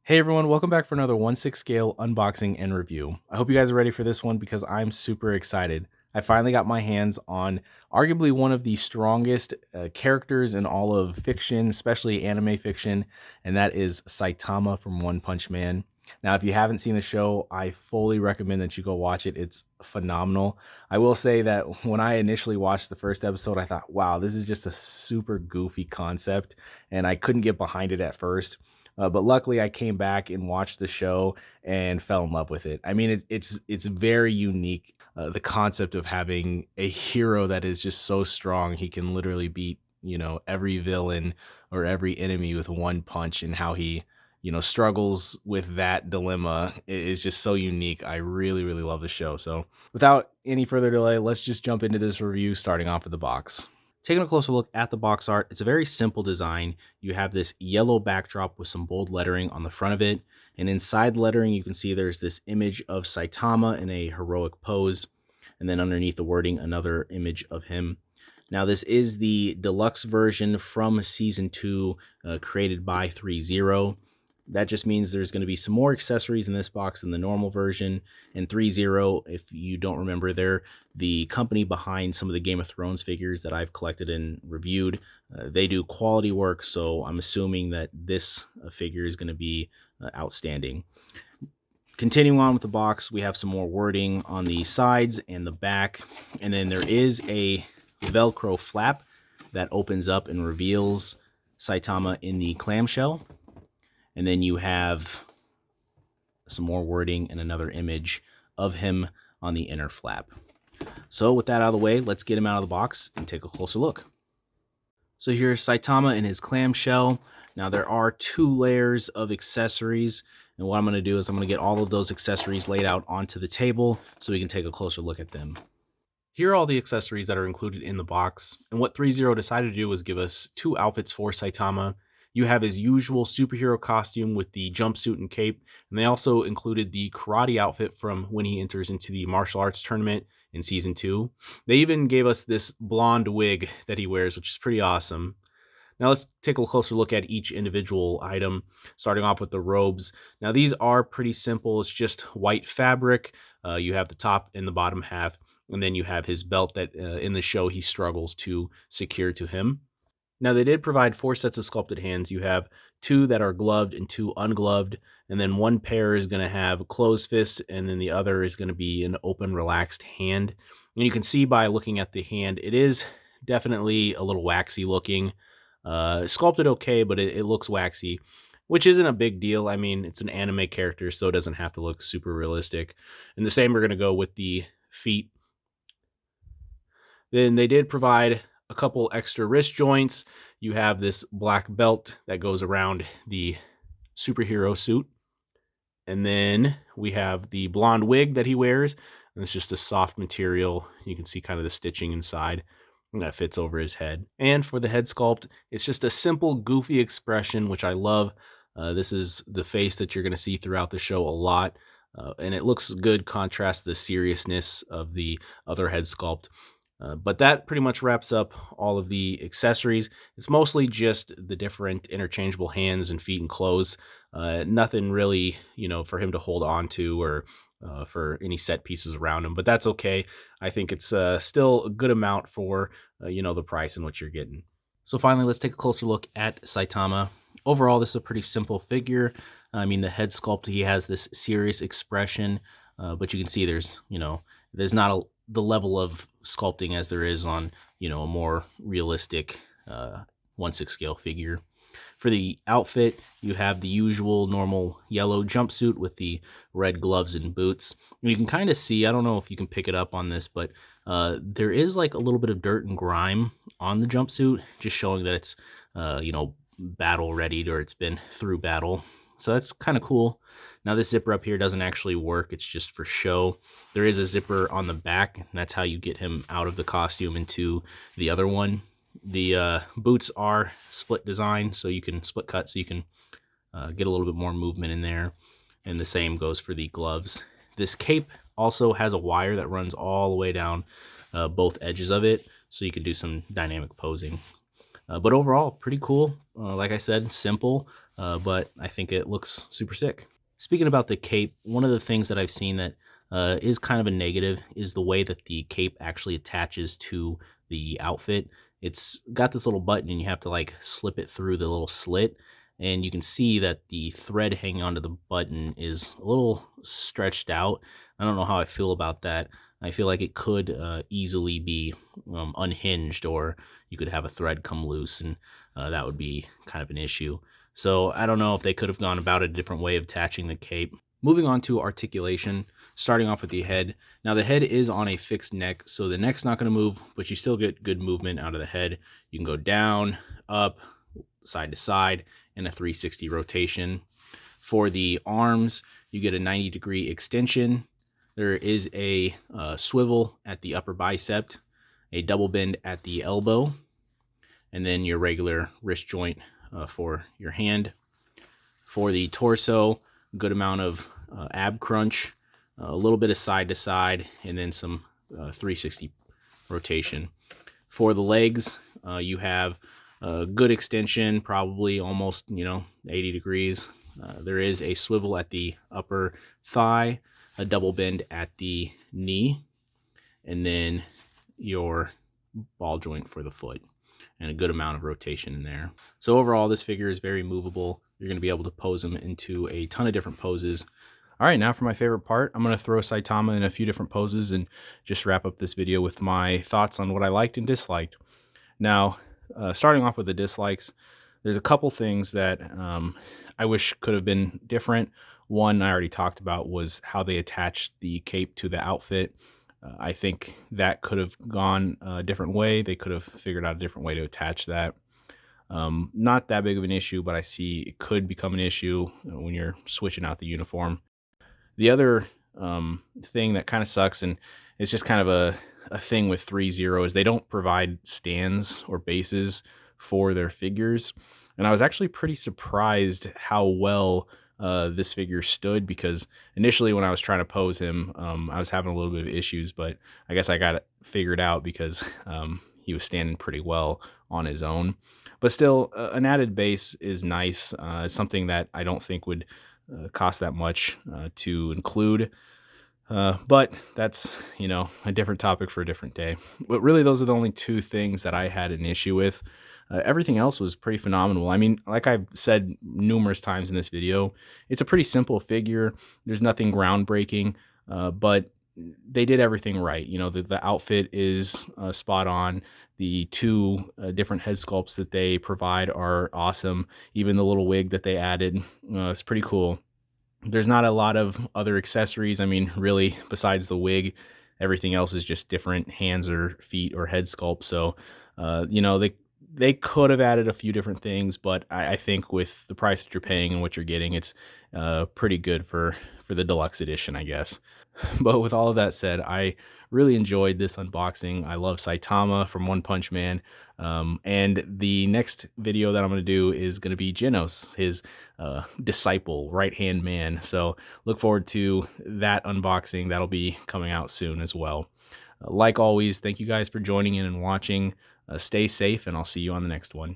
Hey everyone, welcome back for another 1/6 scale unboxing and review. I hope you guys are ready for this one because I'm super excited. I finally got my hands on arguably one of the strongest characters in all of fiction, especially anime fiction, and that is Saitama from One Punch Man. Now, if you haven't seen the show, I fully recommend that you go watch it. It's phenomenal. I will say that when I initially watched the first episode, I thought, wow, this is just a super goofy concept, and I couldn't get behind it at first. But luckily, I came back and watched the show and fell in love with it. I mean, it's very unique. The concept of having a hero that is just so strong, he can literally beat every villain or every enemy with one punch, and how he struggles with that dilemma is just so unique. I really really love the show. So without any further delay, let's just jump into this review, starting off with the box. Taking a closer look at the box art, it's a very simple design. You have this yellow backdrop with some bold lettering on the front of it. And inside the lettering, you can see there's this image of Saitama in a heroic pose. And then underneath the wording, another image of him. Now, this is the deluxe version from season 2, created by 3-0. That just means there's going to be some more accessories in this box than the normal version. And 3-0, if you don't remember, they're the company behind some of the Game of Thrones figures that I've collected and reviewed. They do quality work, so I'm assuming that this figure is going to be outstanding. Continuing on with the box, we have some more wording on the sides and the back. And then there is a Velcro flap that opens up and reveals Saitama in the clamshell. And then you have some more wording and another image of him on the inner flap. So with that out of the way, let's get him out of the box and take a closer look. So here's Saitama in his clamshell. Now there are 2 layers of accessories, and what I'm going to do is I'm going to get all of those accessories laid out onto the table so we can take a closer look at them. Here are all the accessories that are included in the box, and what 3-0 decided to do was give us 2 outfits for Saitama. You have his usual superhero costume with the jumpsuit and cape, and they also included the karate outfit from when he enters into the martial arts tournament in season 2. They even gave us this blonde wig that he wears, which is pretty awesome. Now let's take a closer look at each individual item, starting off with the robes. Now these are pretty simple. It's just white fabric. You have the top and the bottom half, and then you have his belt that in the show he struggles to secure to him. Now, they did provide 4 sets of sculpted hands. You have 2 that are gloved and 2 ungloved, and then one pair is going to have a closed fist, and then the other is going to be an open, relaxed hand. And you can see by looking at the hand, it is definitely a little waxy looking. Sculpted okay, but it looks waxy, which isn't a big deal. I mean, it's an anime character, so it doesn't have to look super realistic. And the same we're going to go with the feet. Then they did provide a couple extra wrist joints. You have this black belt that goes around the superhero suit. And then we have the blonde wig that he wears. And it's just a soft material. You can see kind of the stitching inside that fits over his head. And for the head sculpt, it's just a simple, goofy expression, which I love. This is the face that you're going to see throughout the show a lot. And it looks good contrast the seriousness of the other head sculpt. But that pretty much wraps up all of the accessories. It's mostly just the different interchangeable hands and feet and clothes. Nothing really, for him to hold on to, or for any set pieces around him. But that's okay. I think it's still a good amount for, the price and what you're getting. So finally, let's take a closer look at Saitama. Overall, this is a pretty simple figure. I mean, the head sculpt, he has this serious expression, but you can see there's not the level of sculpting as there is on, a more realistic 1/6 scale figure. For the outfit, you have the usual normal yellow jumpsuit with the red gloves and boots. And you can kind of see, I don't know if you can pick it up on this, but there is like a little bit of dirt and grime on the jumpsuit, just showing that it's, battle readied, or it's been through battle. So that's kind of cool. Now this zipper up here doesn't actually work. It's just for show. There is a zipper on the back, and that's how you get him out of the costume into the other one. The boots are split design, so you can split cut, so you can get a little bit more movement in there. And the same goes for the gloves. This cape also has a wire that runs all the way down both edges of it, so you can do some dynamic posing. But overall, pretty cool. Like I said, simple. but I think it looks super sick. Speaking about the cape, one of the things that I've seen that is kind of a negative is the way that the cape actually attaches to the outfit. It's got this little button and you have to like slip it through the little slit. And you can see that the thread hanging onto the button is a little stretched out. I don't know how I feel about that. I feel like it could easily be unhinged, or you could have a thread come loose, and that would be kind of an issue. So I don't know if they could have gone about a different way of attaching the cape. Moving on to articulation, starting off with the head. Now the head is on a fixed neck, so the neck's not going to move, but you still get good movement out of the head. You can go down, up, side to side, and a 360 rotation. For the arms, you get a 90-degree extension. There is a swivel at the upper bicep, a double bend at the elbow, and then your regular wrist joint for your hand. For the torso, good amount of ab crunch, a little bit of side to side, and then some 360 rotation. For the legs, you have a good extension, probably almost 80 degrees. There is a swivel at the upper thigh, a double bend at the knee, and then your ball joint for the foot, and a good amount of rotation in there. So overall, this figure is very movable. You're going to be able to pose them into a ton of different poses. All right, now for my favorite part, I'm going to throw Saitama in a few different poses and just wrap up this video with my thoughts on what I liked and disliked. Now, starting off with the dislikes, there's a couple things that I wish could have been different. One I already talked about was how they attached the cape to the outfit. I think that could have gone a different way. They could have figured out a different way to attach that. Not that big of an issue, but I see it could become an issue when you're switching out the uniform. The other thing that kind of sucks, and it's just kind of a thing with 3-0, is they don't provide stands or bases for their figures. And I was actually pretty surprised how well this figure stood, because initially when I was trying to pose him, I was having a little bit of issues, but I guess I got it figured out because he was standing pretty well on his own. But still, an added base is nice. It's something that I don't think would cost that much to include. But that's, a different topic for a different day. But really, those are the only two things that I had an issue with. Everything else was pretty phenomenal. I mean, like I've said numerous times in this video, it's a pretty simple figure. There's nothing groundbreaking, but they did everything right. The outfit is spot on. The two different head sculpts that they provide are awesome. Even the little wig that they added is pretty cool. There's not a lot of other accessories. I mean, really, besides the wig, everything else is just different hands or feet or head sculpt. So, they could have added a few different things, but I think with the price that you're paying and what you're getting, it's pretty good for the deluxe edition, I guess. But with all of that said, I really enjoyed this unboxing. I love Saitama from One Punch Man. And the next video that I'm going to do is going to be Genos, his disciple, right-hand man. So look forward to that unboxing. That'll be coming out soon as well. Like always, thank you guys for joining in and watching. Stay safe, and I'll see you on the next one.